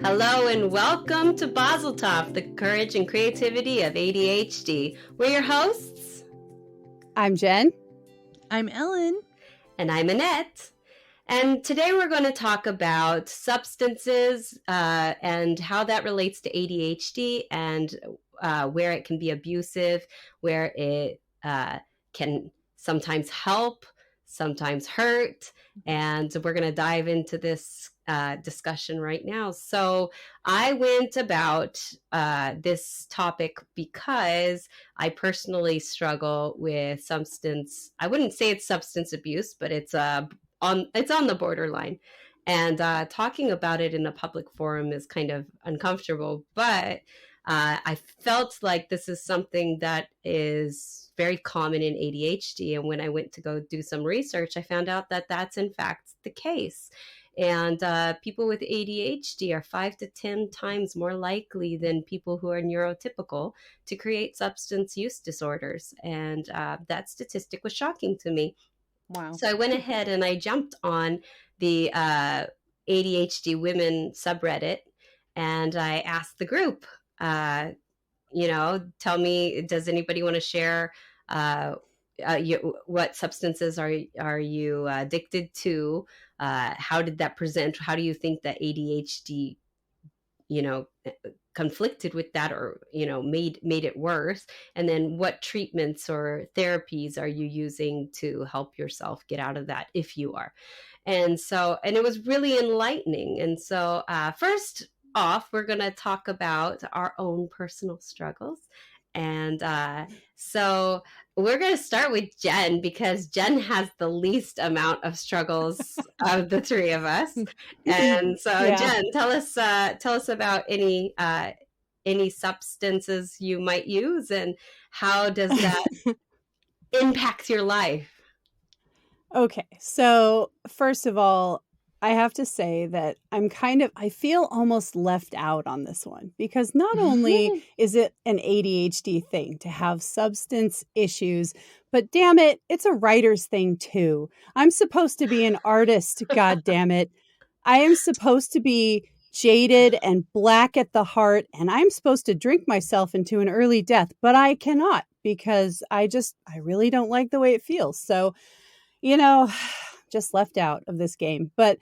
Hello and welcome to Baseltop, the courage and creativity of ADHD. We're your hosts. I'm Jen. I'm Ellen. And I'm Annette. And today we're going to talk about substances and how that relates to ADHD and where it can be abusive, where it can sometimes help, sometimes hurt. And we're going to dive into this discussion right now. So I went about this topic because I personally struggle with I wouldn't say it's substance abuse, but it's on the borderline. And talking about it in a public forum is kind of uncomfortable, but I felt like this is something that is very common in ADHD. And when I went to go do some research, I found out that that's in fact the case. And people with ADHD are 5 to 10 times more likely than people who are neurotypical to create substance use disorders. And that statistic was shocking to me. Wow. So I went ahead and I jumped on the ADHD women subreddit and I asked the group, tell me, does anybody want to share what substances are you addicted to? How did that present? How do you think that ADHD, conflicted with that or, made it worse? And then what treatments or therapies are you using to help yourself get out of that if you are? And it was really enlightening. And so first off, we're going to talk about our own personal struggles. And so we're going to start with Jen because Jen has the least amount of struggles of the three of us. And so yeah. Jen, tell us about any substances you might use and how does that impact your life? Okay, so first of all, I have to say that I feel almost left out on this one because not only is it an ADHD thing to have substance issues, but damn it, it's a writer's thing too. I'm supposed to be an artist, God damn it. I am supposed to be jaded and black at the heart, and I'm supposed to drink myself into an early death, but I cannot because I really don't like the way it feels. So, just left out of this game. But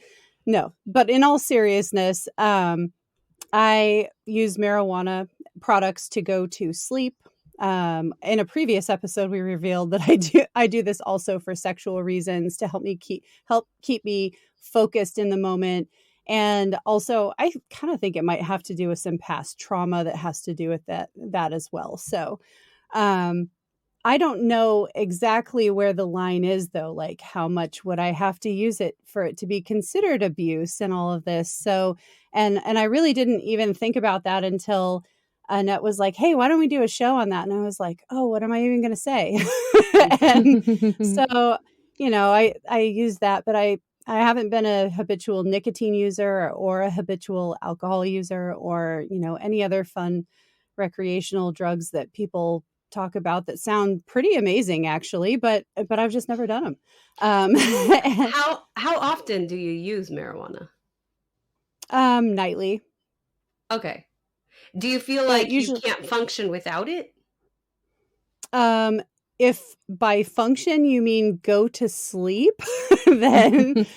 in all seriousness, I use marijuana products to go to sleep. In a previous episode, we revealed that I do this also for sexual reasons to help keep me focused in the moment. And also, I kind of think it might have to do with some past trauma that has to do with that as well. So, I don't know exactly where the line is, though, like how much would I have to use it for it to be considered abuse and all of this. So, and I really didn't even think about that until Annette was like, hey, why don't we do a show on that? And I was like, oh, what am I even going to say? And so, I use that, but I haven't been a habitual nicotine user or a habitual alcohol user or, any other fun recreational drugs that people talk about that sound pretty amazing actually, but I've just never done them. How often do you use marijuana? Nightly. Okay. Do you feel like you can't function without it? If by function you mean go to sleep, then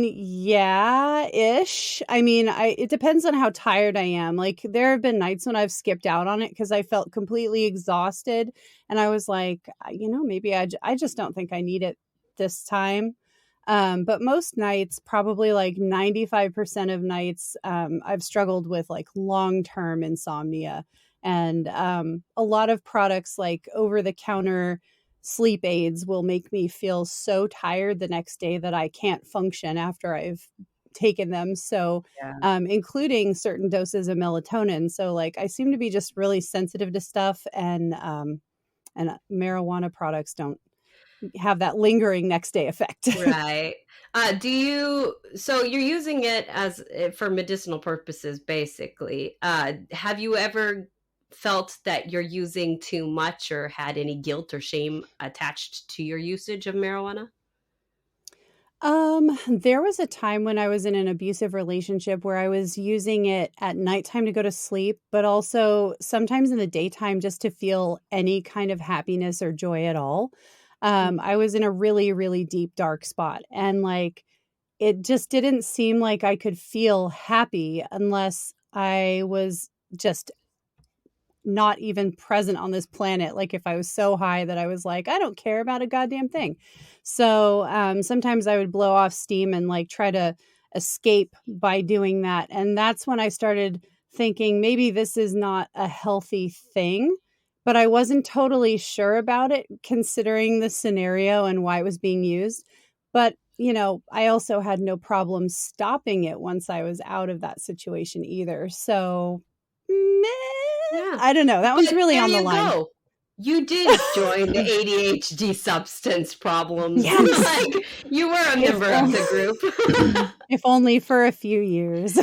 yeah-ish. I mean, it depends on how tired I am. Like there have been nights when I've skipped out on it because I felt completely exhausted, and I was like, maybe I just don't think I need it this time. But most nights, probably like 95% of nights, I've struggled with like long-term insomnia. And a lot of products like over-the-counter sleep aids will make me feel so tired the next day that I can't function after I've taken them. So including certain doses of melatonin. So like I seem to be just really sensitive to stuff, and marijuana products don't have that lingering next day effect. Right. So you're using it for medicinal purposes, basically. Have you ever felt that you're using too much or had any guilt or shame attached to your usage of marijuana? There was a time when I was in an abusive relationship where I was using it at nighttime to go to sleep, but also sometimes in the daytime just to feel any kind of happiness or joy at all. I was in a really, really deep, dark spot. And like, it just didn't seem like I could feel happy unless I was just not even present on this planet. Like if I was so high that I was like, I don't care about a goddamn thing. So sometimes I would blow off steam and like try to escape by doing that. And that's when I started thinking maybe this is not a healthy thing, but I wasn't totally sure about it considering the scenario and why it was being used. But I also had no problem stopping it once I was out of that situation either. So Yeah. I don't know. That one's really on the line. Go. You did join the ADHD substance problems. Yes. Like you were a member of the group. If only for a few years.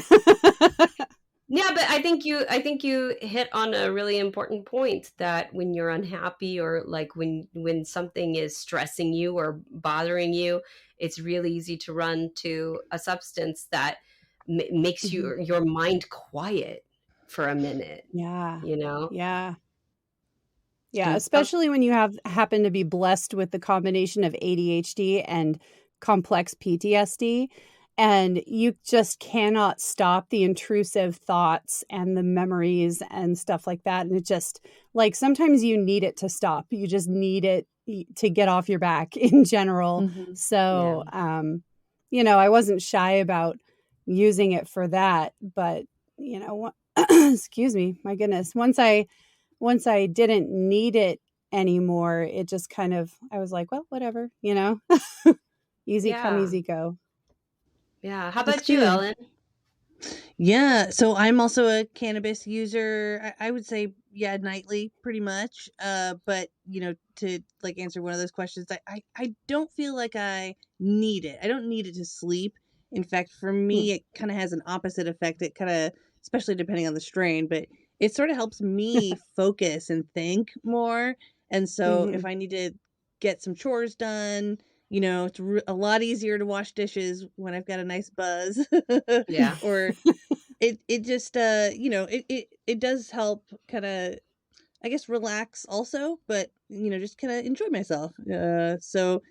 Yeah, but I think you hit on a really important point that when you're unhappy or like when something is stressing you or bothering you, it's really easy to run to a substance that makes your mind quiet for a minute. Yeah. Yeah, And especially when you happen to be blessed with the combination of ADHD and complex PTSD, and you just cannot stop the intrusive thoughts and the memories and stuff like that. And it just like sometimes you need it to stop. You just need it to get off your back in general. So, I wasn't shy about using it for that, but excuse me, my goodness, once I didn't need it anymore, it just kind of, I was like, well, whatever, easy come, easy go. Yeah. How about you, Ellen? Yeah. So I'm also a cannabis user. I would say, nightly pretty much. But to like answer one of those questions, I don't feel like I need it. I don't need it to sleep. In fact, for me, it kind of has an opposite effect. It kind of, especially depending on the strain, but it sort of helps me focus and think more. And so if I need to get some chores done, it's a lot easier to wash dishes when I've got a nice buzz. Yeah. Or it just, it does help kind of, I guess, relax also, but, just kind of enjoy myself. So,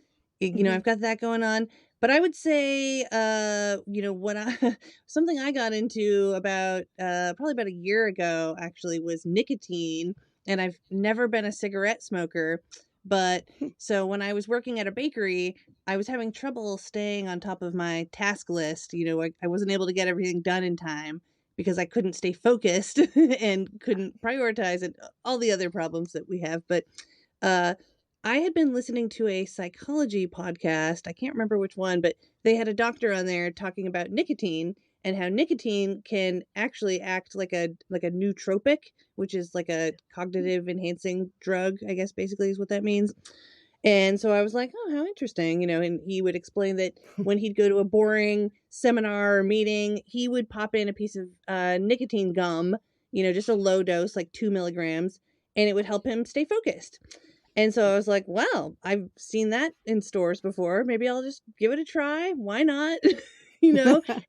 I've got that going on. But I would say, what something I got into about probably about a year ago actually was nicotine, and I've never been a cigarette smoker, but so when I was working at a bakery, I was having trouble staying on top of my task list. I wasn't able to get everything done in time because I couldn't stay focused and couldn't prioritize and all the other problems that we have. But I had been listening to a psychology podcast. I can't remember which one, but they had a doctor on there talking about nicotine and how nicotine can actually act like a nootropic, which is like a cognitive enhancing drug, I guess basically is what that means. And so I was like, oh, how interesting, and he would explain that when he'd go to a boring seminar or meeting, he would pop in a piece of nicotine gum, just a low dose, like 2 milligrams, and it would help him stay focused. And so I was like, wow, I've seen that in stores before. Maybe I'll just give it a try. Why not?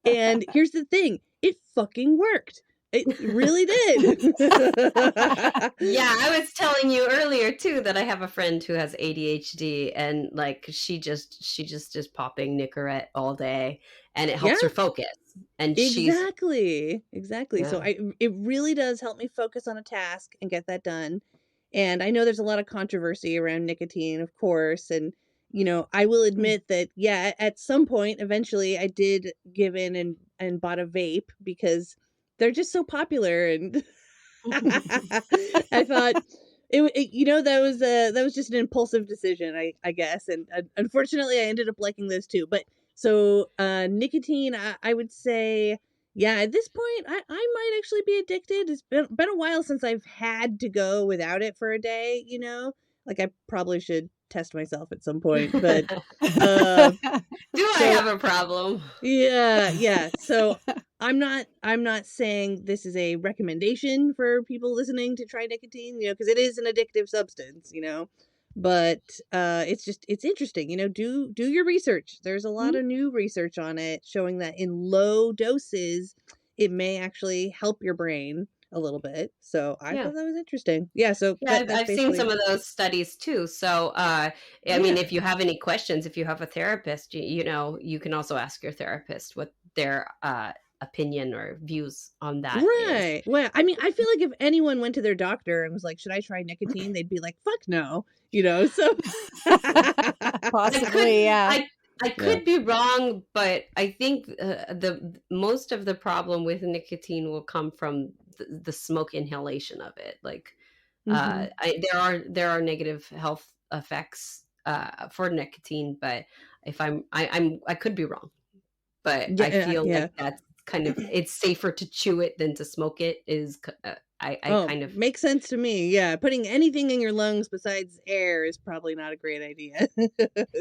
And here's the thing. It fucking worked. It really did. Yeah, I was telling you earlier too that I have a friend who has ADHD and like she just is popping Nicorette all day and it helps her focus. And exactly. Yeah. So it really does help me focus on a task and get that done. And I know there's a lot of controversy around nicotine, of course, and I will admit that at some point eventually I did give in and bought a vape because they're just so popular, and I thought that was just an impulsive decision, I guess, and unfortunately I ended up liking those too. But so nicotine, I would say, at this point I might actually be addicted. It's been a while since I've had to go without it for a day. Like I probably should test myself at some point, but I have a problem? Yeah. So I'm not saying this is a recommendation for people listening to try nicotine, because it is an addictive substance, but it's interesting, do your research. There's a lot of new research on it showing that in low doses it may actually help your brain a little bit. So I Yeah. thought that was interesting. Yeah, so Yeah, that's I've seen basically some of those studies too. So, I mean, if you have any questions, if you have a therapist, you can also ask your therapist what their opinion or views on that is. right. Well, I mean, I feel like if anyone went to their doctor and was like, "Should I try nicotine?" They'd be like, "Fuck no," so I could, Possibly, yeah. I yeah. could be wrong, but I think the most of the problem with nicotine will come from the smoke inhalation of it. Like, Mhm. there are negative health effects for nicotine, but if I could be wrong, but I Yeah, feel yeah. like that's kind of, it's safer to chew it than to smoke it. I Oh, kind of, makes sense to me. Yeah, putting anything in your lungs besides air is probably not a great idea.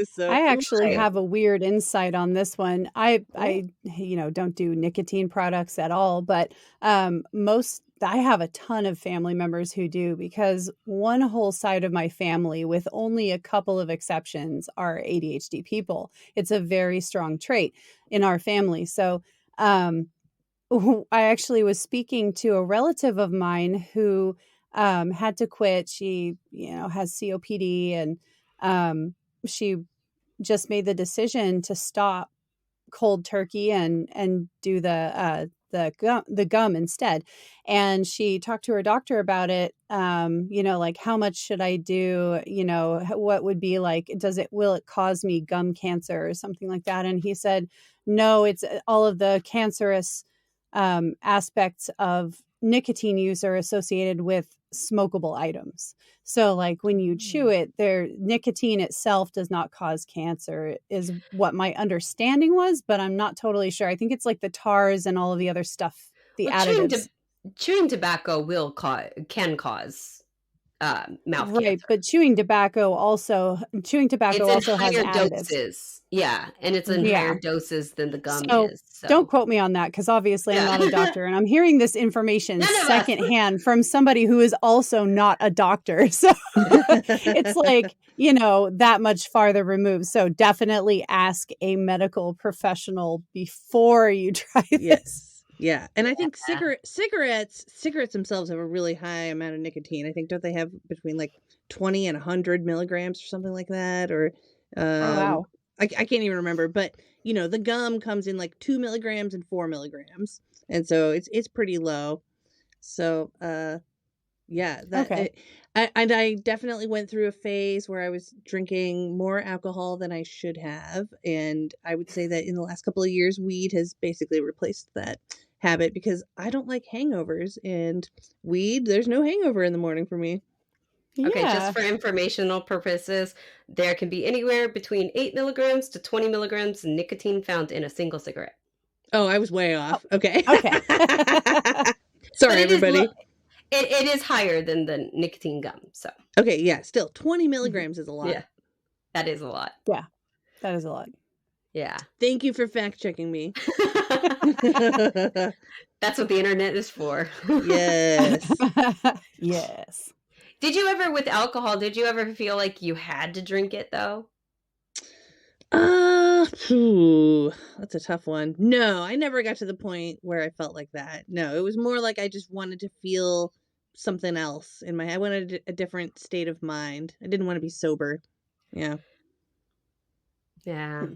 So, I actually right. have a weird insight on this one. I oh, don't do nicotine products at all, but I have a ton of family members who do, because one whole side of my family, with only a couple of exceptions, are ADHD people. It's a very strong trait in our family. So, um I actually was speaking to a relative of mine who had to quit. She, has COPD, and she just made the decision to stop cold turkey and do the gum instead. And she talked to her doctor about it. Like, how much should I do? What would be like? Will it cause me gum cancer or something like that? And he said, no, it's all of the cancerous aspects of nicotine use are associated with smokable items. So, like, when you chew it, nicotine itself does not cause cancer, is what my understanding was, but I'm not totally sure. I think it's like the tars and all of the other stuff, the Well, additives. chewing tobacco can cause mouth Right, cancer. but chewing tobacco also It's in has higher additives. doses. Yeah, and it's in higher Yeah. doses than the gum So is. don't So, quote me on that, because obviously I'm yeah. not a doctor, and I'm hearing this information None of us. secondhand from somebody who is also not a doctor. So it's like, that much farther removed. So definitely ask a medical professional before you try this. yes. Yeah. And I think Yeah. cigarettes themselves have a really high amount of nicotine. I think, don't they have between like 20 and 100 milligrams or something like that? Or Oh, um wow. I can't even remember, but the gum comes in like 2 milligrams and 4 milligrams. And so it's pretty low. So yeah, Okay. I definitely went through a phase where I was drinking more alcohol than I should have, and I would say that in the last couple of years, weed has basically replaced that habit, because I don't like hangovers, and weed, there's no hangover in the morning for me. Okay, just Yeah. for informational purposes, there can be anywhere between 8 milligrams to 20 milligrams of nicotine found in a single cigarette. Oh, I was way Oh, off. Okay. okay. But Sorry, everybody. it is higher than the nicotine gum. So, Okay, yeah, still 20 Mhm. milligrams is a lot. yeah, that is a lot. Yeah, that is a lot. Yeah. Thank you for fact checking me. That's what the internet is for. Yes. Yes. With alcohol, did you ever feel like you had to drink it though? That's a tough one. No, I never got to the point where I felt like that. No, it was more like I just wanted to feel something else in my head. I wanted a different state of mind. I didn't want to be sober. Yeah. Yeah.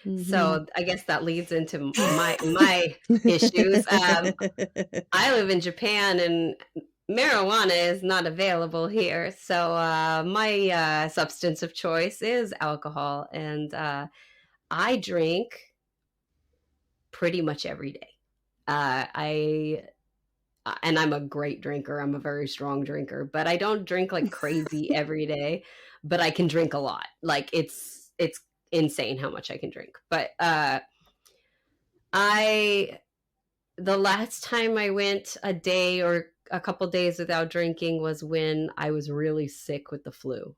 Mm-hmm. So I guess that leads into my issues. I live in Japan and marijuana is not available here. So my substance of choice is alcohol. And I drink pretty much every day. I and I'm a great drinker. I'm a very strong drinker, but I don't drink like crazy every day, but I can drink a lot. Like it's insane how much I can drink. But I the last time I went a day or a couple days without drinking was when I was really sick with the flu.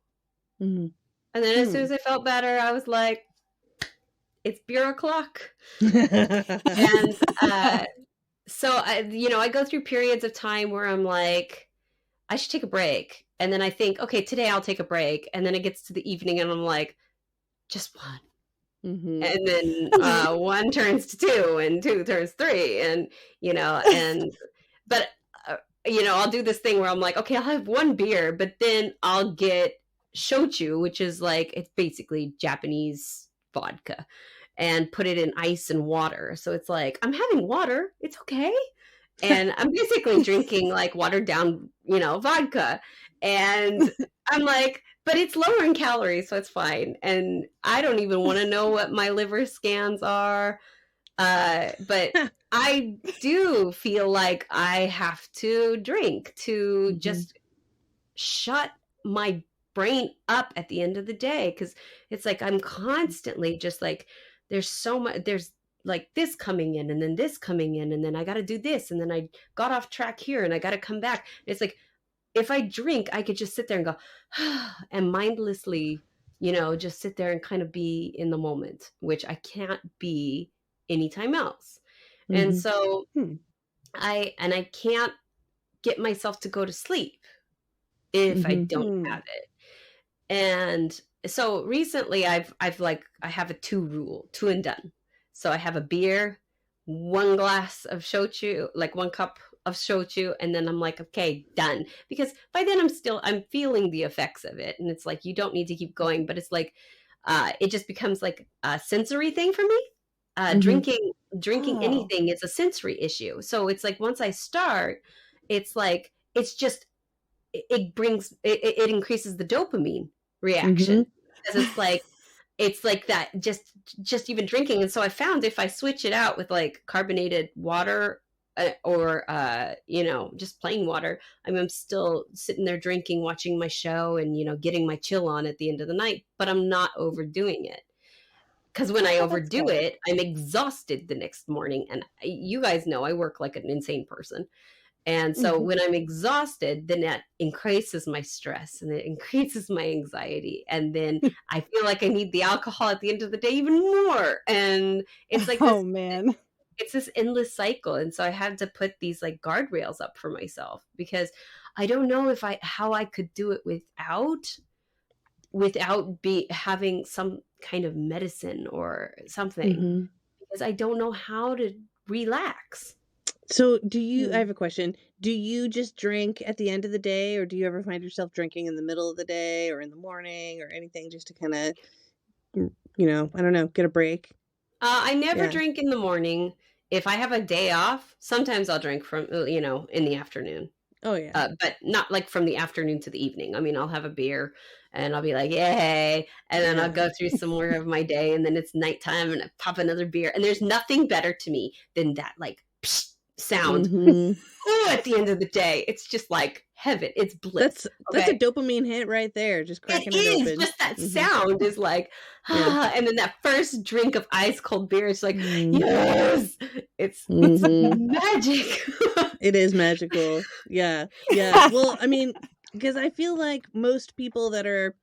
Mm-hmm. And then as soon as I felt better, I was like, it's beer o'clock. And so I go through periods of time where I'm like, I should take a break. And then I think, okay, today I'll take a break. And then it gets to the evening and I'm like, just one. Mm-hmm. And then one turns to two and two turns three. And, but, I'll do this thing where I'm like, okay, I'll have one beer, but then I'll get shochu, which is like, it's basically Japanese vodka, and put it in ice and water. So it's like, I'm having water. It's okay. And I'm basically drinking like watered down, vodka. And I'm like, but it's lower in calories, so it's fine. And I don't even want to know what my liver scans are. But I do feel like I have to drink to just shut my brain up at the end of the day. Cause it's like, I'm constantly just like, there's so much, there's like this coming in and then this coming in, and then I got to do this. And then I got off track here and I got to come back. It's like, if I drink, I could just sit there and go, and mindlessly, just sit there and kind of be in the moment, which I can't be anytime else. And so I can't get myself to go to sleep if I don't have it. And so recently I have a 2 rule, 2 and done. So I have a beer, 1 glass of shochu, like 1 cup of shochu, and then I'm like, okay, done. Because by then I'm feeling the effects of it. And it's like, you don't need to keep going, but it's like, it just becomes like a sensory thing for me. Drinking anything is a sensory issue. So it's like, once I start, it's like, it's just, it increases the dopamine reaction, because it's like that, just even drinking. And so I found if I switch it out with like carbonated water, or just plain water, I'm still sitting there drinking, watching my show, and getting my chill on at the end of the night, but I'm not overdoing it. Because when I overdo it, I'm exhausted the next morning. And you guys know I work like an insane person. And so when I'm exhausted, then that increases my stress and it increases my anxiety. And then I feel like I need the alcohol at the end of the day even more. And it's like, oh man, it's this endless cycle. And so I had to put these like guardrails up for myself, because I don't know how I could do it without having some kind of medicine or something, because I don't know how to relax. So I have a question. Do you just drink at the end of the day, or do you ever find yourself drinking in the middle of the day or in the morning or anything, just to kind of, I don't know, get a break? I never drink in the morning. If I have a day off, sometimes I'll drink from, in the afternoon. Oh yeah. But not like from the afternoon to the evening. I mean, I'll have a beer and I'll be like, yay. And then I'll go through some more of my day, and then it's nighttime and I pop another beer. And there's nothing better to me than that, like, psh, sound. At the end of the day, it's just like heaven. It's bliss. That's a dopamine hit right there. Just cracking it open. Just that sound is like, and then that first drink of ice cold beer is like, yes, it's magic. It is magical. Yeah. Well, I mean, because I feel like most people that are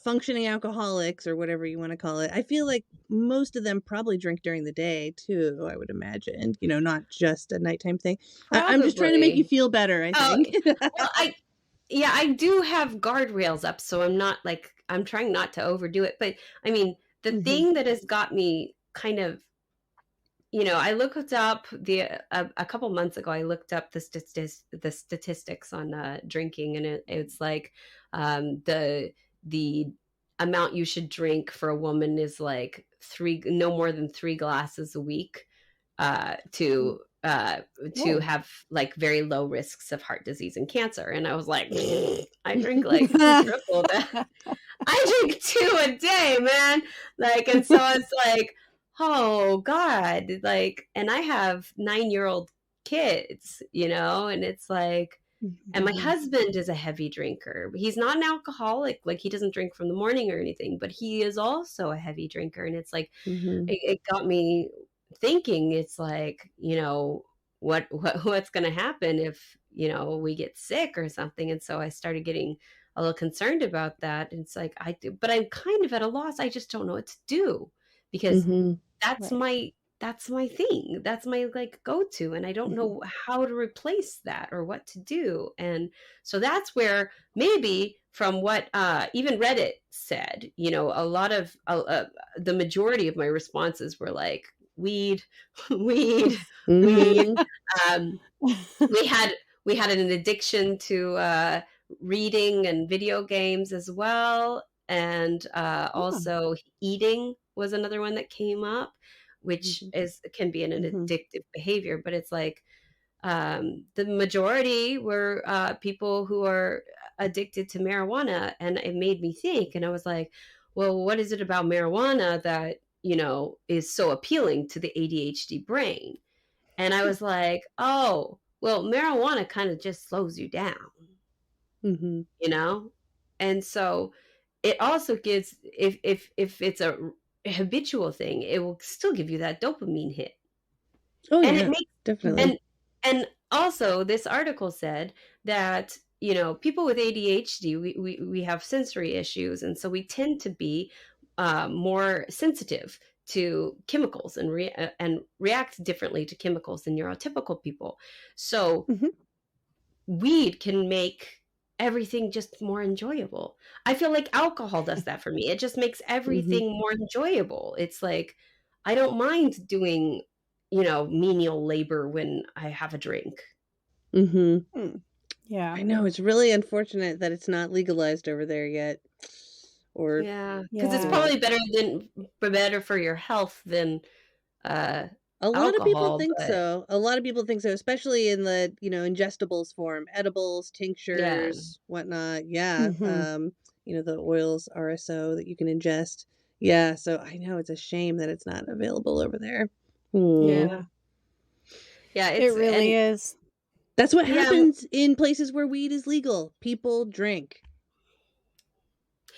functioning alcoholics, or whatever you want to call it, I feel like most of them probably drink during the day too, I would imagine, not just a nighttime thing. I'm just trying to make you feel better, I think. Well, I do have guardrails up, so I'm trying not to overdo it. But I mean, the thing that has got me kind of, I looked up a couple months ago, I looked up the statistics on drinking, and it's like the amount you should drink for a woman is like no more than 3 glasses a week to have like very low risks of heart disease and cancer. And I was like, I drink like triple that. I drink 2 a day, man. Like, and so it's like, oh God, like, and I have 9-year-old kids, and it's like, and my husband is a heavy drinker. He's not an alcoholic. Like, he doesn't drink from the morning or anything, but he is also a heavy drinker. And it's like, it got me thinking, it's like, what's going to happen if, we get sick or something. And so I started getting a little concerned about that. And it's like, but I'm kind of at a loss. I just don't know what to do, because that's my that's my thing. That's my like go-to. And I don't know how to replace that or what to do. And so that's where maybe from what even Reddit said, you know, a lot of the majority of my responses were like weed, weed, weed. Um, we had an addiction to reading and video games as well. And also eating was another one that came up, which can be an addictive behavior. But it's like the majority were people who are addicted to marijuana. And it made me think, and I was like, well, what is it about marijuana that, you know, is so appealing to the ADHD brain? And I was like, oh, well, marijuana kind of just slows you down, you know? And so it also gives, if it's a habitual thing, it will still give you that dopamine hit. Oh, and yeah, it makes, definitely. and also this article said that, you know, people with ADHD, we have sensory issues. And so we tend to be more sensitive to chemicals and react differently to chemicals than neurotypical people. So weed can make everything just more enjoyable. I feel like alcohol does that for me. It just makes everything more enjoyable. It's like, I don't mind doing, you know, menial labor when I have a drink. Yeah. I know, it's really unfortunate that it's not legalized over there yet. Or because it's probably better for your health than a lot of people think but... so. A lot of people think so, especially in the, you know, ingestibles form, edibles, tinctures, whatnot. Yeah. You know, the oils, RSO that you can ingest. Yeah. So I know it's a shame that it's not available over there. Yeah. Yeah, it really is. That's what happens in places where weed is legal. People drink.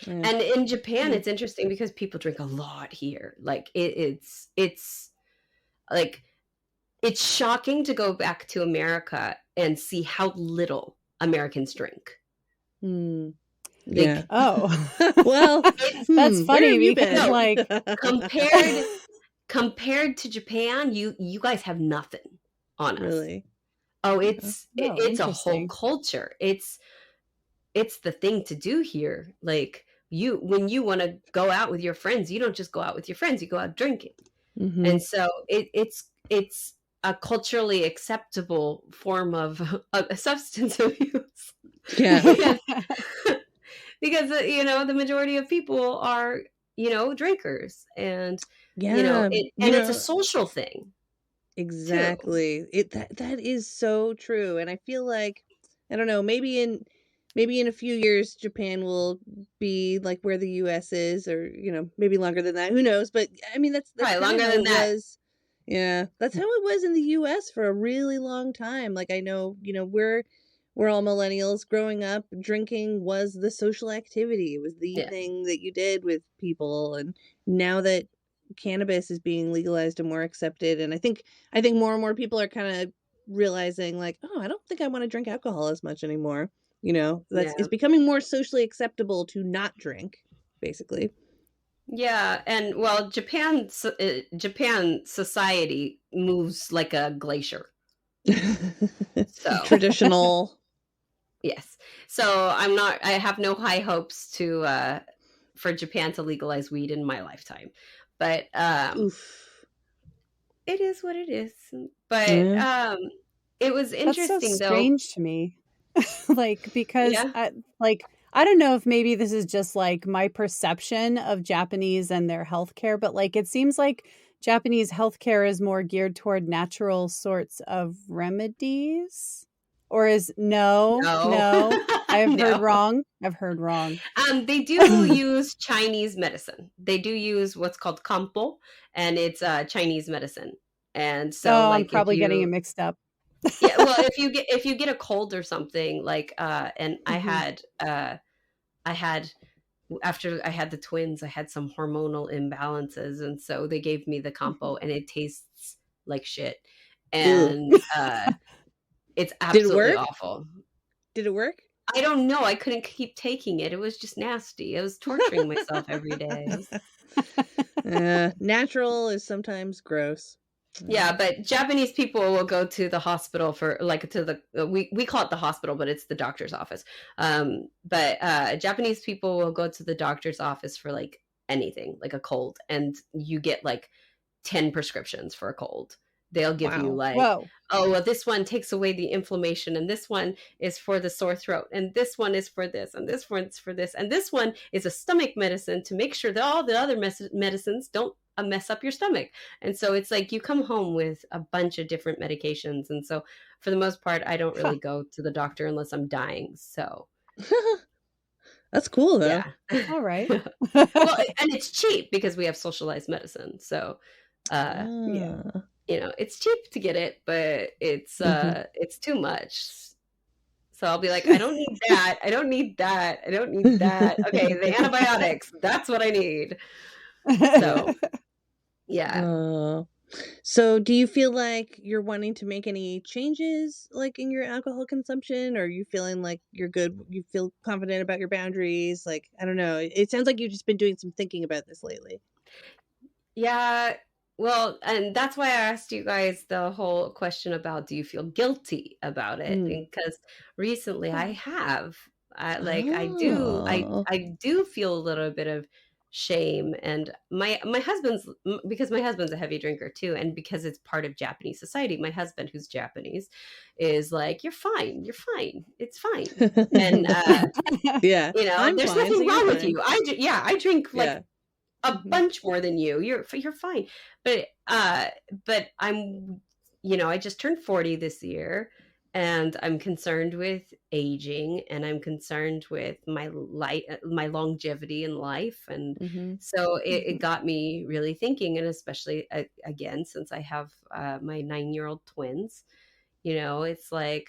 And in Japan, it's interesting because people drink a lot here. Like it's like, it's shocking to go back to America and see how little Americans drink. Yeah. Well, that's funny because like compared to Japan, you guys have nothing on us. Really? Oh, it's a whole culture. It's the thing to do here. Like, when you want to go out with your friends, you don't just go out with your friends, you go out drinking. And so it's a culturally acceptable form of substance abuse. Yeah. because you know, the majority of people are, you know, drinkers, and you know, it's a social thing. Exactly. That is so true. And I feel like, I don't know, maybe in a few years Japan will be like where the US is, or, you know, maybe longer than that. Who knows? But I mean, that's probably longer than that. Yeah, that's how it was in the US for a really long time. Like, I know, you know, we're all millennials. Growing up, drinking was the social activity. It was the thing that you did with people. And now that cannabis is being legalized and more accepted, and I think more and more people are kind of realizing, like, oh, I don't think I want to drink alcohol as much anymore. You know, it's becoming more socially acceptable to not drink, basically. Yeah, and well, Japan society moves like a glacier. So traditional. Yes. So I have no high hopes for Japan to legalize weed in my lifetime. But it is what it is. But it was interesting. That's so strange to me. Like, because I don't know if maybe this is just like my perception of Japanese and their healthcare, but like, it seems like Japanese healthcare is more geared toward natural sorts of remedies. Or is no. I've heard wrong. They do use Chinese medicine. They do use what's called kampo, and it's Chinese medicine. And so, like, I'm probably getting it mixed up. Yeah, well, if you get a cold or something, like, and I had after I had the twins, I had some hormonal imbalances, and so they gave me the kampo, and it tastes like shit, and it's absolutely awful. Did it work? I don't know. I couldn't keep taking it. It was just nasty. I was torturing myself every day. Natural is sometimes gross. Yeah, but Japanese people will go to the hospital for like to the we call it the hospital, but it's the doctor's office. But Japanese people will go to the doctor's office for like anything, like a cold, and you get like 10 prescriptions for a cold. They'll give you Wow. like, Whoa. oh, well, this one takes away the inflammation, and this one is for the sore throat, and this one is for this, and this one's for this, and this one is a stomach medicine to make sure that all the other medicines don't mess up your stomach. And so it's like you come home with a bunch of different medications. And so for the most part, I don't really go to the doctor unless I'm dying. So That's cool though. yeah. All right. Well, and it's cheap because we have socialized medicine. So Yeah. you know, it's cheap to get it, but it's too much. So I'll be like, I don't need that. I don't need that. I don't need that. Okay, the antibiotics, that's what I need. So yeah. So do you feel like you're wanting to make any changes like in your alcohol consumption, or are you feeling like you're good? You feel confident about your boundaries? Like, I don't know. It sounds like you've just been doing some thinking about this lately. Yeah. Well, and that's why I asked you guys the whole question about, do you feel guilty about it? Because recently I have, I do feel a little bit of shame. And my husband's, because my husband's a heavy drinker too, and because it's part of Japanese society, my husband, who's Japanese, is like, you're fine, it's fine. And yeah, you know, I'm there's fine, nothing so wrong you're with fine. you. I drink like a bunch more than you. You're fine. But I'm, you know, I just turned 40 this year, and I'm concerned with aging, and I'm concerned with my longevity in life. And so it got me really thinking, and especially again, since I have my 9-year-old twins, you know, it's like,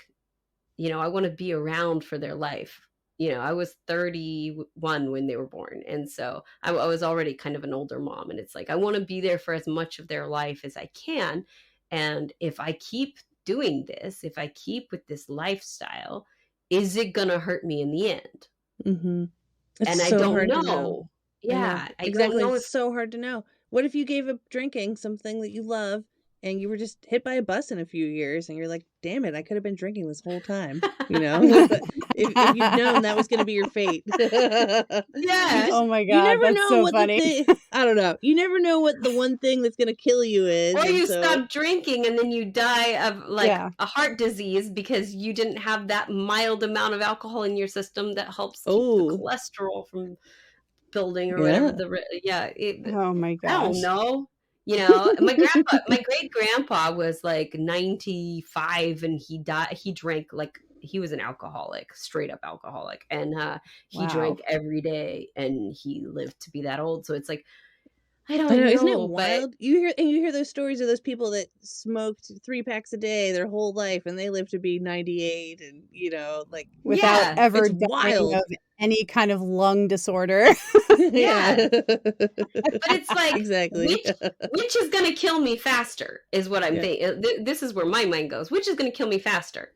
you know, I want to be around for their life. You know, I was 31 when they were born. And so I was already kind of an older mom. And it's like, I want to be there for as much of their life as I can. And if I keep doing this, if I keep with this lifestyle, is it going to hurt me in the end? And I don't know. Yeah, I exactly. don't know. It's so hard to know. What if you gave up drinking, something that you love, and you were just hit by a bus in a few years, and you're like, damn it, I could have been drinking this whole time, you know? if you'd known that was going to be your fate. Yeah. Oh my God, you never that's know so what funny. I don't know. You never know what the one thing that's going to kill you is. Or you stop drinking and then you die of like a heart disease because you didn't have that mild amount of alcohol in your system that helps keep the cholesterol from building or whatever. Oh my gosh. I don't know. You know, my great grandpa was like 95 and he died. He drank like, he was an alcoholic, straight up alcoholic. And he drank every day and he lived to be that old. So it's like, I don't know. Isn't it wild? You hear those stories of those people that smoked 3 packs a day their whole life and they live to be 98, and you know, like without ever dying of any kind of lung disorder. Yeah. But it's like, exactly. which is going to kill me faster is what I'm thinking. This is where my mind goes. Which is going to kill me faster?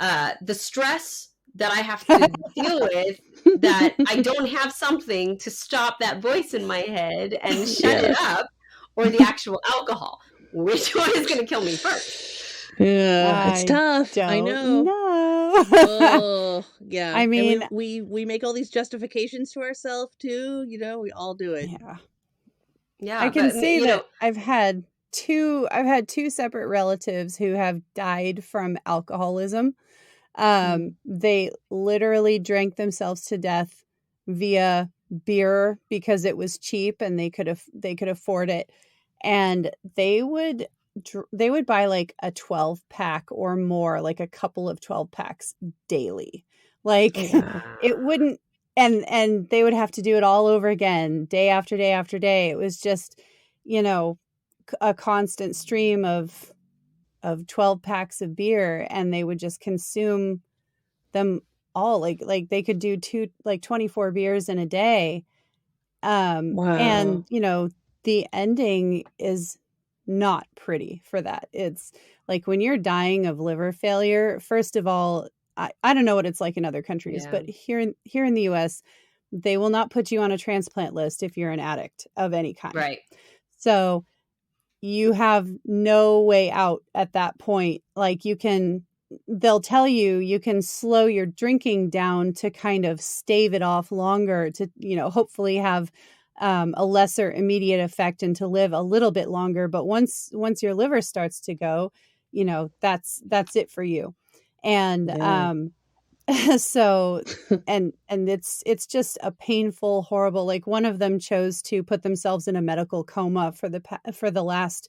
The stress that I have to deal with, that I don't have something to stop that voice in my head and shut it up, or the actual alcohol. Which one is going to kill me first? Yeah, it's tough. I know. Oh, yeah. I mean, we make all these justifications to ourselves too. You know, we all do it. Yeah. I can say that I've had two separate relatives who have died from alcoholism. They literally drank themselves to death via beer because it was cheap and they could afford it. And they would buy like a 12 pack or more, like a couple of 12 packs daily. Like it wouldn't, and they would have to do it all over again, day after day after day. It was just, you know, a constant stream of 12 packs of beer, and they would just consume them all. Like they could do 24 beers in a day. And you know, the ending is not pretty for that. It's like when you're dying of liver failure, first of all, I don't know what it's like in other countries, but here in the US, they will not put you on a transplant list if you're an addict of any kind. Right. So you have no way out at that point. Like they'll tell you can slow your drinking down to kind of stave it off longer, to, hopefully have a lesser immediate effect and to live a little bit longer. But once your liver starts to go, that's it for you. And Yeah. so and it's just a painful, horrible, like one of them chose to put themselves in a medical coma for the last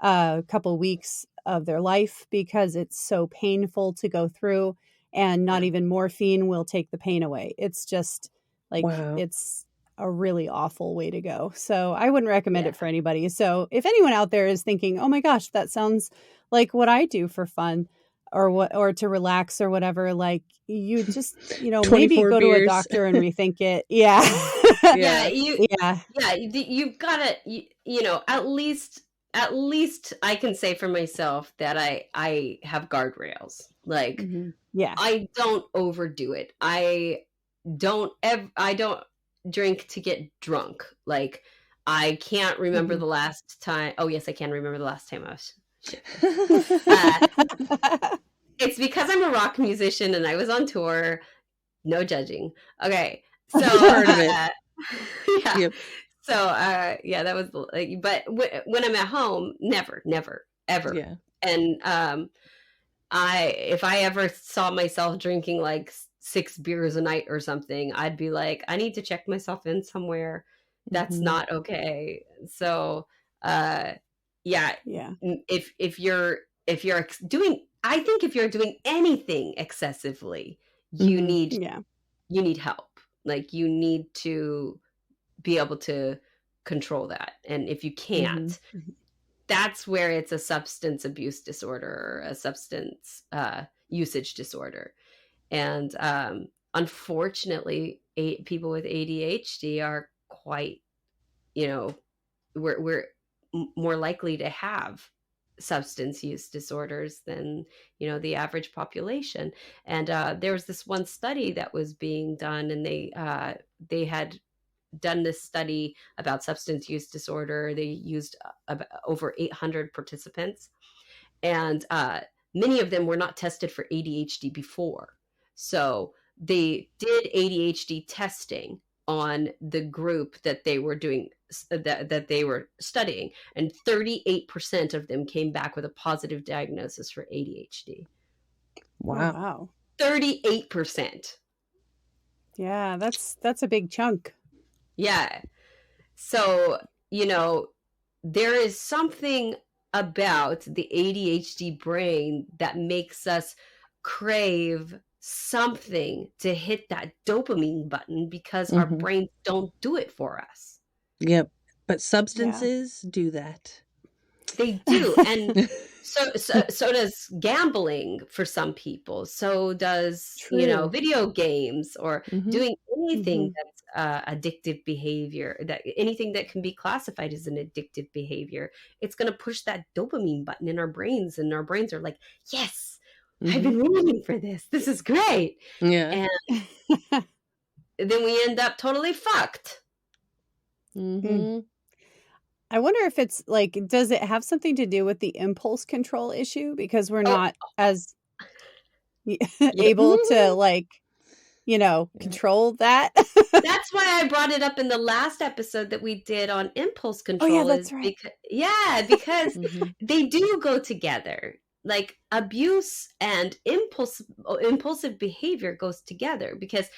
couple weeks of their life because it's so painful to go through, and not even morphine will take the pain away. It's just like, Wow. it's a really awful way to go. So I wouldn't recommend it for anybody. So if anyone out there is thinking, oh my gosh, that sounds like what I do for fun or to relax or whatever, like, you just, maybe 24 go to a beers. doctor and rethink it. Yeah. You've got to, at least I can say for myself that I have guardrails. Like, I don't overdo it. I don't drink to get drunk. Like, I can't remember the last time. Oh yes, I can remember the last time I was. It's because I'm a rock musician and I was on tour. No judging. Okay, so part of it. Yeah. Yep. So that was like, but when I'm at home, never, ever. Yeah. And if I ever saw myself drinking like 6 beers a night or something, I'd be like, I need to check myself in somewhere. That's not okay. So if you're doing, I think if you're doing anything excessively, you need help. Like, you need to be able to control that. And if you can't, that's where it's a substance abuse disorder or a substance usage disorder. And unfortunately, people with ADHD are quite, we're more likely to have substance use disorders than the average population. And there was this one study that was being done, and they had done this study about substance use disorder. They used over 800 participants, and many of them were not tested for ADHD before. So they did ADHD testing on the group that they were doing, that they were studying, and 38% of them came back with a positive diagnosis for ADHD. Wow. 38%. Yeah, that's a big chunk. Yeah. So, there is something about the ADHD brain that makes us crave something to hit that dopamine button because our brains don't do it for us. Yep. But substances do that. They do. And so does gambling for some people. So does, video games, or doing anything that's addictive behavior, that anything that can be classified as an addictive behavior. It's going to push that dopamine button in our brains, and our brains are like, yes, I've been waiting for this. This is great. Yeah. And then we end up totally fucked. I wonder if it's like, does it have something to do with the impulse control issue? Because we're not as able to, like, control that. That's why I brought it up in the last episode that we did on impulse control. Oh yeah, that's right. Because they do go together. Like, abuse and impulsive behavior goes together, because,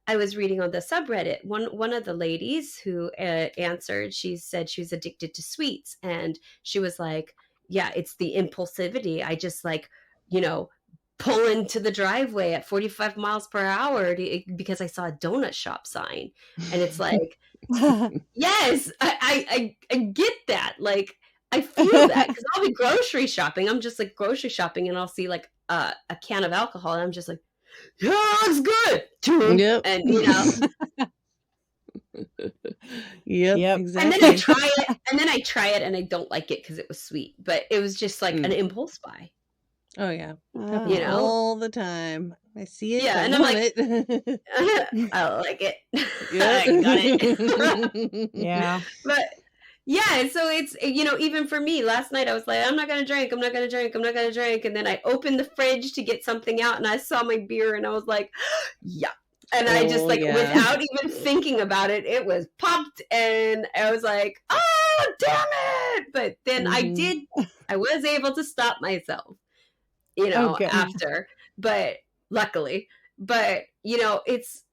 I was reading on the subreddit, one of the ladies who answered, she said she was addicted to sweets, and she was like, yeah, it's the impulsivity. I just pull into the driveway at 45 miles per hour because I saw a donut shop sign. And it's like, yes, I get that. Like, I feel that, because I'll be grocery shopping. I'm just like grocery shopping, and I'll see like a can of alcohol, and I'm just like, yeah, looks good. Yep. And yep, exactly. And then I try it and I don't like it because it was sweet, but it was just like an impulse buy. Oh yeah. All the time. I see it. Yeah, and I'm like, I like it. Yep. I got it. Yeah. But Yeah, so it's, even for me, last night I was like, I'm not gonna drink, I'm not gonna drink, I'm not gonna drink. And then I opened the fridge to get something out and I saw my beer and I was like, yeah. And I just Oh, like, yeah. without even thinking about it, it was popped and I was like, oh, damn it. But then I was able to stop myself, Oh, good. after, but luckily, but it's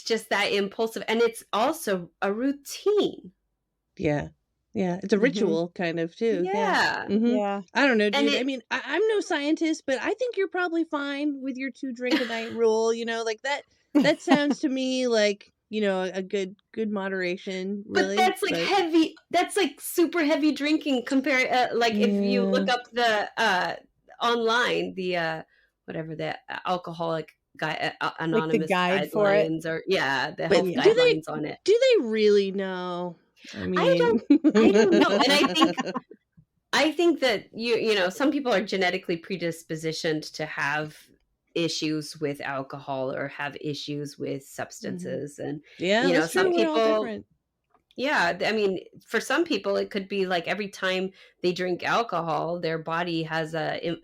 just that impulsive and it's also a routine. Yeah. Yeah. It's a ritual kind of too. Yeah. Yeah. Yeah. I don't know, And dude. I mean, I'm no scientist, but I think you're probably fine with your 2 drink a night rule. Like that sounds to me like, a good moderation, but really. that's like heavy, that's like super heavy drinking compared, like if you look up the online, the whatever the alcoholic guy Like the anonymous guide for it. guidelines, or the But health do guidelines on it. they really know? I I mean, don't know. And I think that some people are genetically predispositioned to have issues with alcohol or have issues with substances. And yeah, that's some true. We're all people, different. yeah, I mean, for some people it could be like every time they drink alcohol their body has an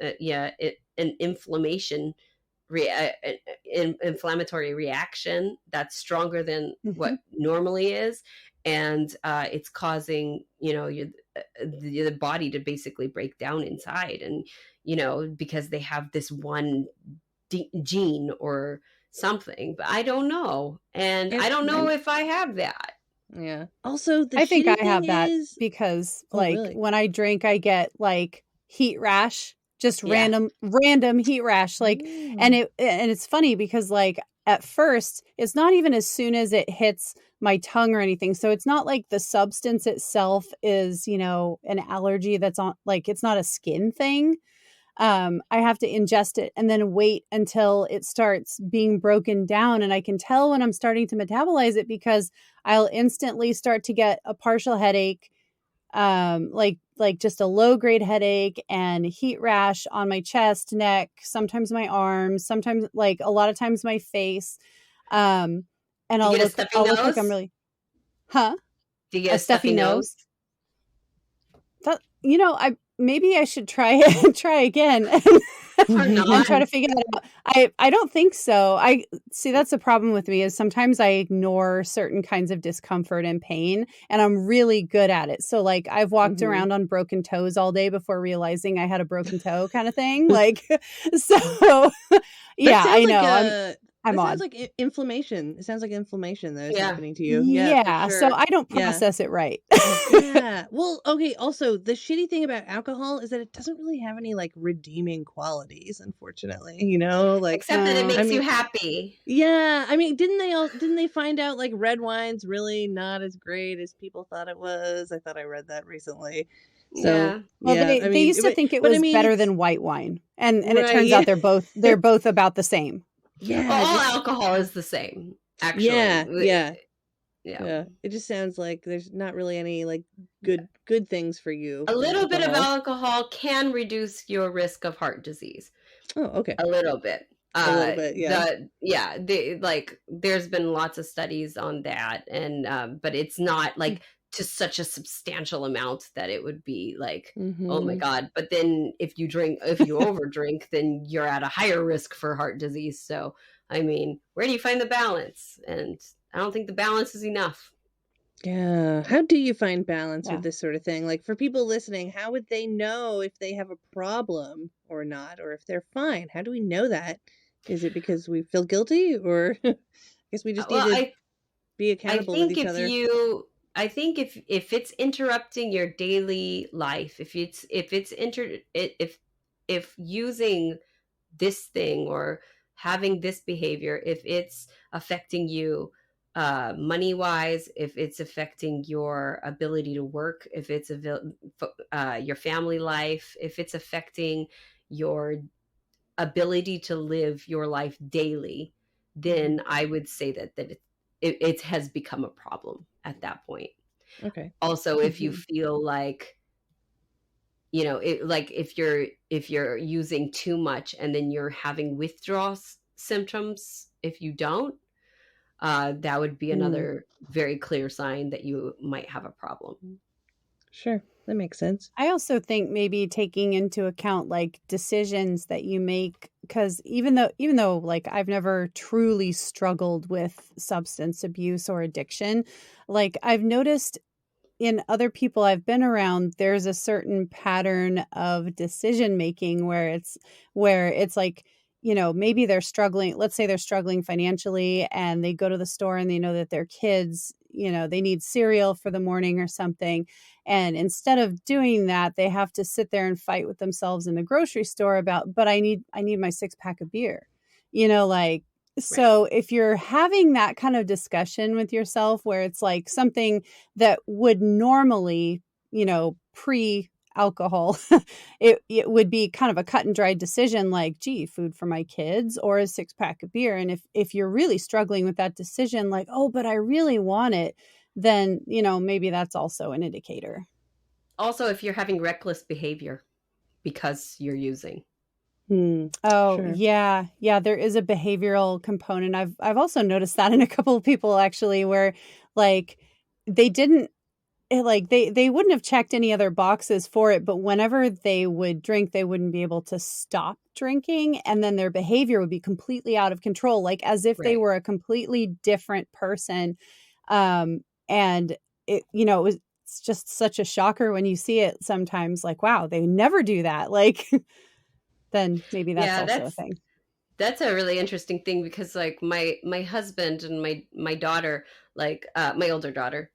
inflammatory reaction that's stronger than what normally is, and it's causing the body to basically break down inside, and because they have this one gene or something, but I don't know, and I don't know if I have that. Yeah. Also, the I think shitty I have thing that is, because really? when I drink, I get like heat rash, just Yeah. random heat rash. And it's funny because like at first, it's not even as soon as it hits my tongue or anything. So it's not like the substance itself is, an allergy that's on, like, it's not a skin thing. I have to ingest it and then wait until it starts being broken down. And I can tell when I'm starting to metabolize it because I'll instantly start to get a partial headache, like just a low grade headache and heat rash on my chest, neck, sometimes my arms, sometimes like a lot of times my face. And You get a stuffy I'll look like I'm nose? really, Do you get a a stuffy nose? That, maybe I should try try again Or and not? try to figure that out. I don't think so. I see that's the problem with me is sometimes I ignore certain kinds of discomfort and pain, and I'm really good at it. So like I've walked around on broken toes all day before realizing I had a broken toe kind of thing. Like so yeah, I know. I'm that odd. sounds like inflammation. It sounds like inflammation that is Yeah. happening to you. Yeah, for Yeah, sure. so I don't Yeah. process it right. Yeah. Well, okay. Also, the shitty thing about alcohol is that it doesn't really have any like redeeming qualities, unfortunately. Like Except that it makes I you mean, happy. yeah. I mean, didn't they find out like red wine's really not as great as people thought it was? I thought I read that recently. So Yeah. Well, yeah, I they mean, used to think it but I was mean, better it's than white wine, and it right. turns Yeah. out they're both about the same. Well, Yeah. all Just alcohol is the same, actually. yeah. Yeah. Yeah. Yeah. It just sounds like there's not really any like good things for you A from little bit of alcohol. alcohol can reduce your risk of heart disease. Oh, okay. A little bit. A little bit, yeah. There's been lots of studies on that, and but it's not like to such a substantial amount that it would be like, oh my God. But then if you overdrink, then you're at a higher risk for heart disease. So, I mean, where do you find the balance? And I don't think the balance is enough. Yeah. How do you find balance Yeah. with this sort of thing? Like for people listening, how would they know if they have a problem or not, or if they're fine? How do we know that? Is it because we feel guilty, or I guess we just need to be accountable with each other? I think if it's interrupting your daily life, if using this thing or having this behavior, if it's affecting you money wise, if it's affecting your ability to work, if it's your family life, if it's affecting your ability to live your life daily, then I would say that it has become a problem at that point. Okay. Also, if you feel like, like if you're using too much and then you're having withdrawal symptoms if you don't, that would be another very clear sign that you might have a problem. Sure. That makes sense. I also think maybe taking into account like decisions that you make, because even though like I've never truly struggled with substance abuse or addiction, like I've noticed in other people I've been around, there's a certain pattern of decision making where it's like, maybe they're struggling. Let's say they're struggling financially and they go to the store and they know that their kids, they need cereal for the morning or something. And instead of doing that, they have to sit there and fight with themselves in the grocery store about, but I need my 6-pack of beer, like, so if you're having that kind of discussion with yourself where it's like something that would normally, pre-alcohol, it would be kind of a cut and dried decision like, gee, food for my kids or a 6-pack of beer. And if you're really struggling with that decision, like, oh, but I really want it, then, maybe that's also an indicator. Also, if you're having reckless behavior because you're using. Oh, sure. Yeah. There is a behavioral component. I've also noticed that in a couple of people actually, where like they didn't they wouldn't have checked any other boxes for it, but whenever they would drink, they wouldn't be able to stop drinking, and then their behavior would be completely out of control, like as if they were a completely different person. And it's just such a shocker when you see it sometimes, like, wow, they never do that. Like, then maybe that's also a thing. That's a really interesting thing because like my husband and my daughter, like my older daughter,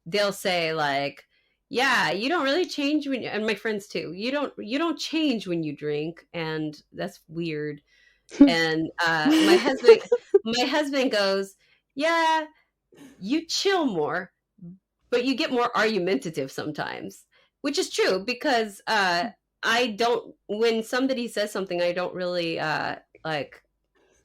they'll say like, yeah, you don't really change when, and my friends too, you don't change when you drink, and that's weird. And my husband goes, yeah, you chill more, but you get more argumentative sometimes, which is true because when somebody says something, I don't really like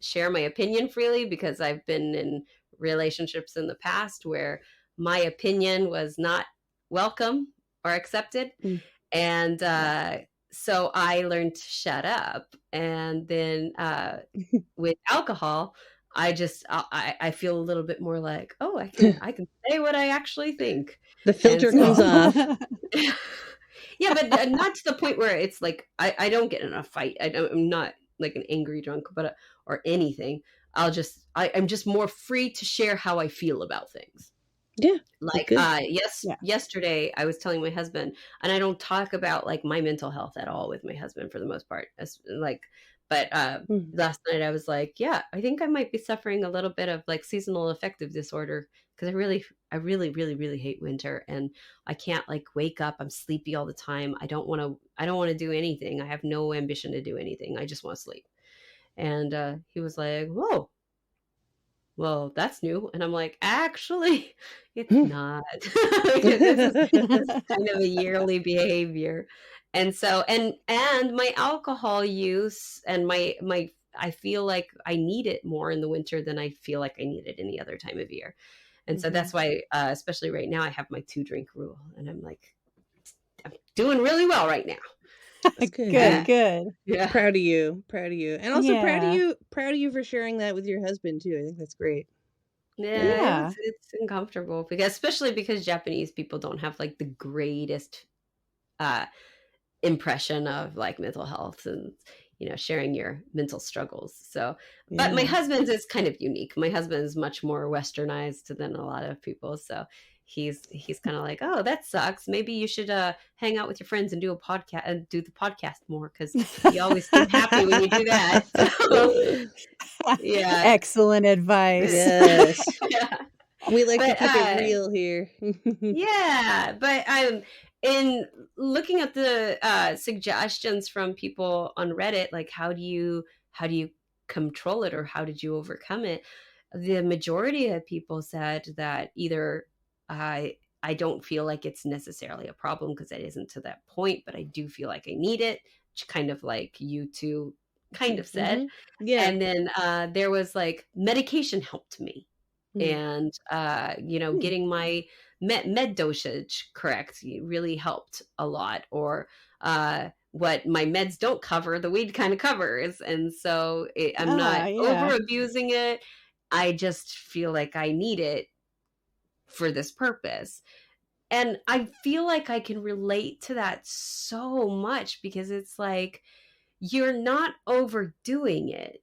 share my opinion freely because I've been in relationships in the past where my opinion was not welcome or accepted. And so I learned to shut up. And then with alcohol, I feel a little bit more like, oh, I can say what I actually think. The filter comes off. Yeah, but not to the point where it's like I don't get in a fight. I'm not like an angry drunk, but or anything. I'm just more free to share how I feel about things. Yeah. Like yesterday I was telling my husband, and I don't talk about like my mental health at all with my husband for the most part. But last night I was like, yeah, I think I might be suffering a little bit of like seasonal affective disorder because I really, really hate winter, and I can't like wake up. I'm sleepy all the time. I don't want to do anything. I have no ambition to do anything. I just want to sleep. And he was like, whoa, well, that's new. And I'm like, actually, it's not. This is kind of a yearly behavior. And so, and my alcohol use and my I feel like I need it more in the winter than I feel like I need it any other time of year. And so that's why, especially right now, I have my 2-drink rule, and I'm like, I'm doing really well right now. Good. Yeah. Proud of you. And also proud of you for sharing that with your husband too. I think that's great. Yeah. It's uncomfortable especially because Japanese people don't have like the greatest impression of like mental health and sharing your mental struggles. So, but my husband's is kind of unique. My husband is much more westernized than a lot of people. So he's kind of like, oh, that sucks. Maybe you should hang out with your friends and do a podcast and do the podcast more because you always seem happy when you do that. So, yeah, excellent advice. Yes. We like to keep it real here. Yeah, but in looking at the suggestions from people on Reddit, like how do you control it or how did you overcome it? The majority of people said that either I don't feel like it's necessarily a problem because it isn't to that point, but I do feel like I need it, kind of like you two kind of said. Yeah. And then there was like medication helped me. And getting my med dosage correct really helped a lot, or what my meds don't cover, the weed kind of covers, and so I'm not over abusing it. I just feel like I need it for this purpose. And I feel like I can relate to that so much, because it's like, you're not overdoing it,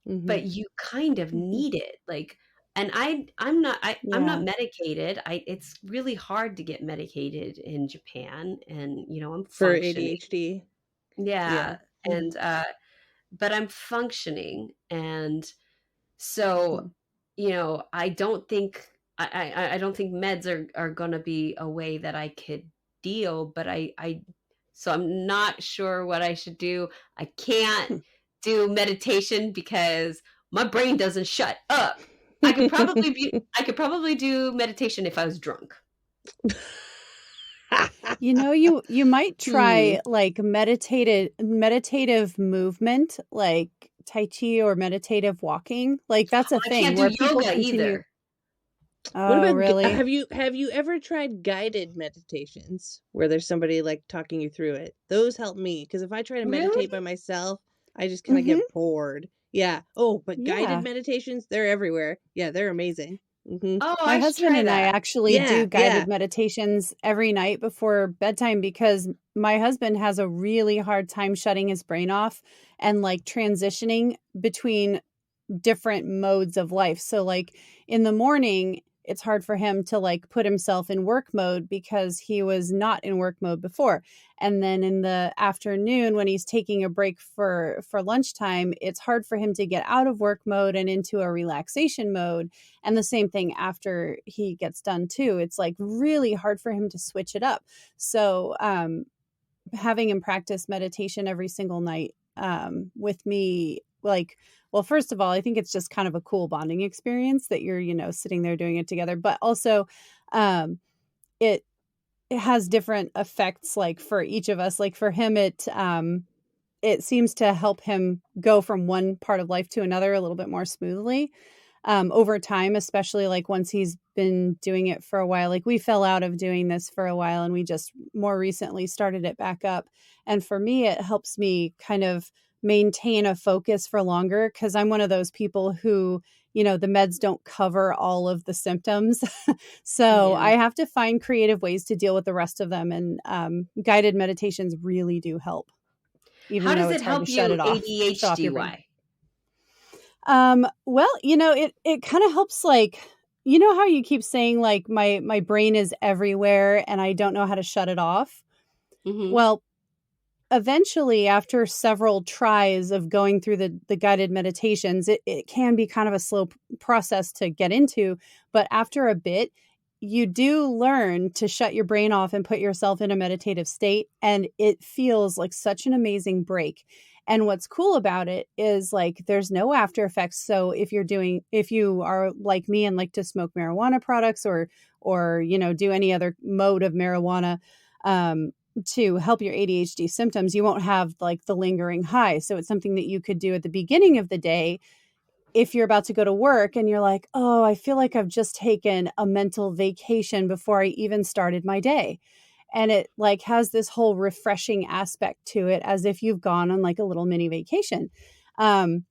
but you kind of need it. Like, and I'm not, I'm Yeah. not medicated. It's really hard to get medicated in Japan, and, I'm For functioning. ADHD. Yeah. Yeah. And, but I'm functioning. And so, I don't think, I don't think meds are going to be a way that I could deal, but so I'm not sure what I should do. I can't do meditation because my brain doesn't shut up. I could probably do meditation if I was drunk. You might try like meditative movement, like Tai Chi or meditative walking. Like that's a I thing can't do where people yoga continue. either. What Oh, about really? have you ever tried guided meditations where there's somebody like talking you through it? Those help me, because if I try to Really? meditate by myself, I just kind of get bored. Yeah. Oh, but guided Yeah. meditations, they're everywhere. Yeah, they're amazing. Oh, My I should husband try and I that. actually do Yeah, guided meditations every night before bedtime because my husband has a really hard time shutting his brain off and like transitioning between different modes of life. So like in the morning, it's hard for him to like put himself in work mode because he was not in work mode before. And then in the afternoon when he's taking a break for lunchtime, it's hard for him to get out of work mode and into a relaxation mode. And the same thing after he gets done too. It's like really hard for him to switch it up. So having him practice meditation every single night with me, like, well, first of all, I think it's just kind of a cool bonding experience that you're, sitting there doing it together. But also, it has different effects, like for each of us. Like for him, it seems to help him go from one part of life to another a little bit more smoothly over time, especially like once he's been doing it for a while. Like we fell out of doing this for a while and we just more recently started it back up. And for me, it helps me kind of maintain a focus for longer because I'm one of those people who, the meds don't cover all of the symptoms. So Yeah. I have to find creative ways to deal with the rest of them. And guided meditations really do help, even How though does it's it hard to help shut you it off, shut off ADHD your brain. why? Well, it kind of helps, like, how you keep saying like my brain is everywhere and I don't know how to shut it off. Mm-hmm. Well, eventually after several tries of going through the guided meditations, it can be kind of a slow process to get into, but after a bit, you do learn to shut your brain off and put yourself in a meditative state. And it feels like such an amazing break. And what's cool about it is like there's no after effects. So if you are like me and like to smoke marijuana products or do any other mode of marijuana to help your ADHD symptoms, you won't have like the lingering high. So it's something that you could do at the beginning of the day if you're about to go to work and you're like, oh, I feel like I've just taken a mental vacation before I even started my day. And it like has this whole refreshing aspect to it as if you've gone on like a little mini vacation. And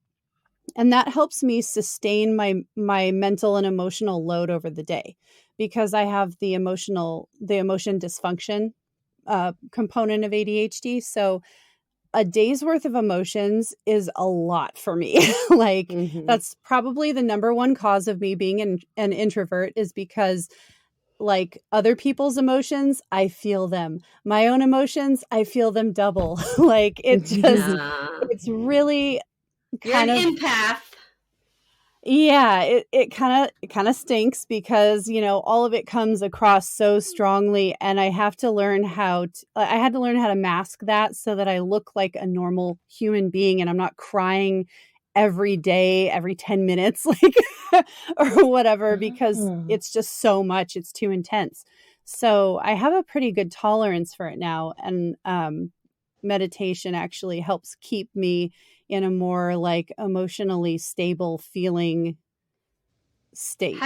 that helps me sustain my mental and emotional load over the day because I have the emotion dysfunction component of ADHD. So a day's worth of emotions is a lot for me. Like that's probably the number one cause of me being an introvert is because like other people's emotions, I feel them. My own emotions, I feel them double. Like it's really You're an kind of, empath. yeah, it kind of stinks because, all of it comes across so strongly and I had to learn how to mask that so that I look like a normal human being and I'm not crying every day, every 10 minutes, like, or whatever, because it's just so much, it's too intense. So I have a pretty good tolerance for it now. And, meditation actually helps keep me in a more like emotionally stable feeling state,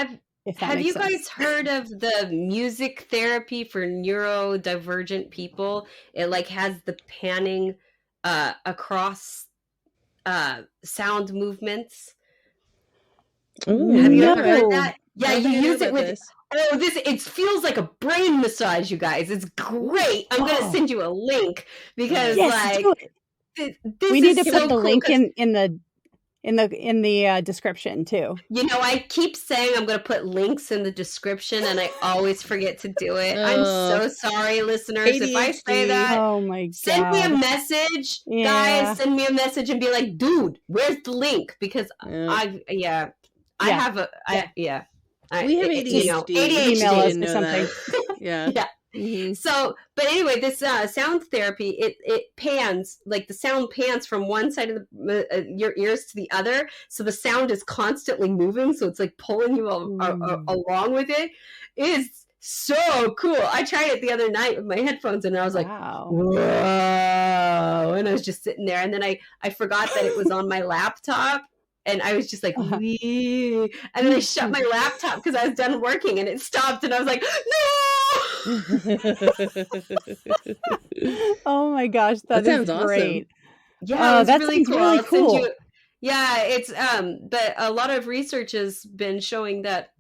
if that Have makes you sense. guys heard of the music therapy for neurodivergent people? It like has the panning across sound movements. Ooh, Have you No. ever heard that? Yeah, I don't you think I know use it about with. this. Oh, it feels like a brain massage, you guys. It's great. I'm gonna Oh. send you a link because Yes, like do it. this We need is to so put the cool link 'cause, in the description too. you know, I keep saying I'm going to put links in the description and I always forget to do it. I'm so sorry, listeners. If I say ADHD. that, Oh my send me a God. message, Yeah. guys. Send me a message and be like, dude, where's the link? Because I Yeah. have a, Yeah. We have it- you know, ADHD. Email us Didn't or know something. that. Yeah. Yeah. Mhm. So, but anyway, this sound therapy, it pans, like the sound pans from one side of your ears to the other. So the sound is constantly moving. So it's like pulling you along with it. It is so cool. I tried it the other night with my headphones and I was like, Wow. whoa. And I was just sitting there. And then I forgot that it was on my laptop. And I was just like, wee. And then I shut my laptop because I was done working and it stopped. And I was like, no. Oh my gosh, That is sounds great. Yeah, it was that really sounds cool. really I'll send cool. you. Yeah, it's but a lot of research has been showing that,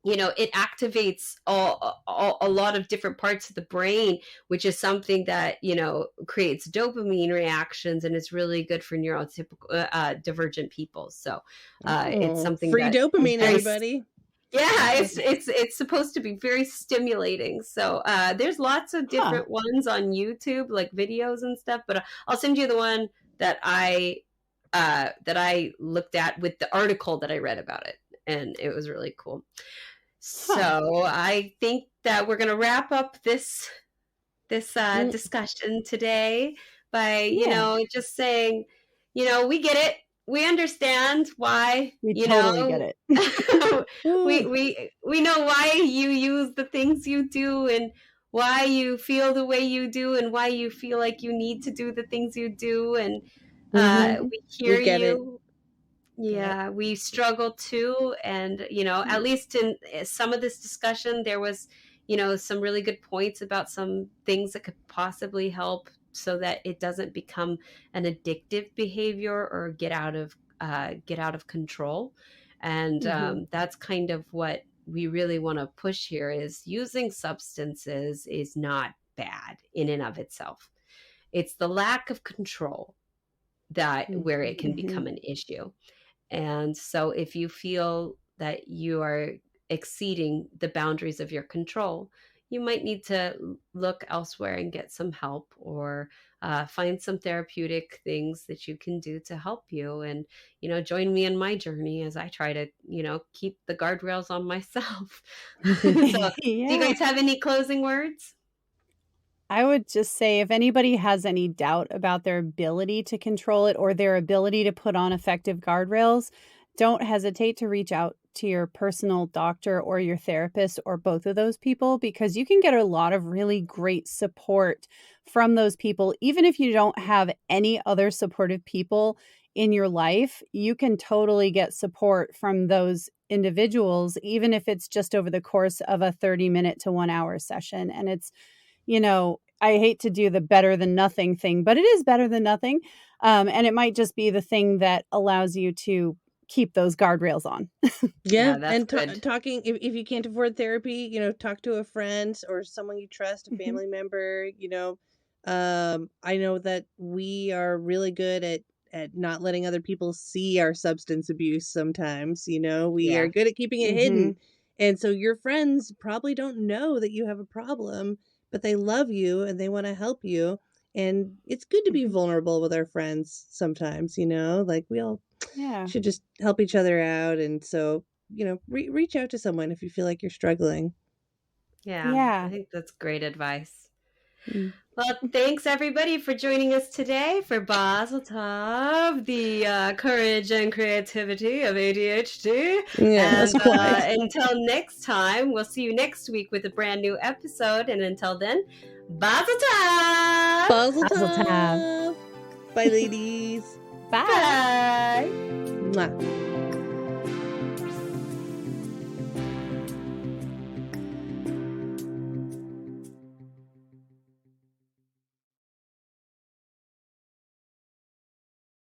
you know, it activates a lot of different parts of the brain, which is something that, you know, creates dopamine reactions and is really good for neurotypical divergent people. So it's something free that dopamine, very, everybody. yeah, it's supposed to be very stimulating. So there's lots of different ones on YouTube, like videos and stuff. But I'll send you the one that I looked at with the article that I read about it, and it was really cool. So I think that we're going to wrap up this discussion today by, you know, just saying, you know, we get it. We understand why, We totally get it. we know why you use the things you do and why you feel the way you do and why you feel like you need to do the things you do. And we hear you. Yeah, we struggle too. And, you know, at least in some of this discussion, there was, you know, some really good points about some things that could possibly help so that it doesn't become an addictive behavior or get out of control. And that's kind of what we really want to push here is using substances is not bad in and of itself. It's the lack of control that where it can become an issue. And so if you feel that you are exceeding the boundaries of your control, you might need to look elsewhere and get some help or find some therapeutic things that you can do to help you. And, you know, join me in my journey as I try to, you know, keep the guardrails on myself. So do you guys have any closing words? I would just say if anybody has any doubt about their ability to control it or their ability to put on effective guardrails, don't hesitate to reach out to your personal doctor or your therapist or both of those people, because you can get a lot of really great support from those people. Even if you don't have any other supportive people in your life, you can totally get support from those individuals, even if it's just over the course of a 30-minute to 1 hour session. And it's, you know, I hate to do the better than nothing thing, but it is better than nothing. And it might just be the thing that allows you to keep those guardrails on. Yeah. that's And good. talking, if you can't afford therapy, you know, talk to a friend or someone you trust, a family member, you know. I know that we are really good at not letting other people see our substance abuse sometimes, you know. We are good at keeping it hidden. And so your friends probably don't know that you have a problem, but they love you and they want to help you. And it's good to be vulnerable with our friends sometimes, you know, like we all should just help each other out. And so, you know, reach out to someone if you feel like you're struggling. Yeah. I think that's great advice. Well, thanks everybody for joining us today for Basel Tov, the courage and creativity of ADHD. Yeah, and until next time, we'll see you next week with a brand new episode. And until then, Basel Tov! Basel Tov! Bye, ladies. Bye. Mwah.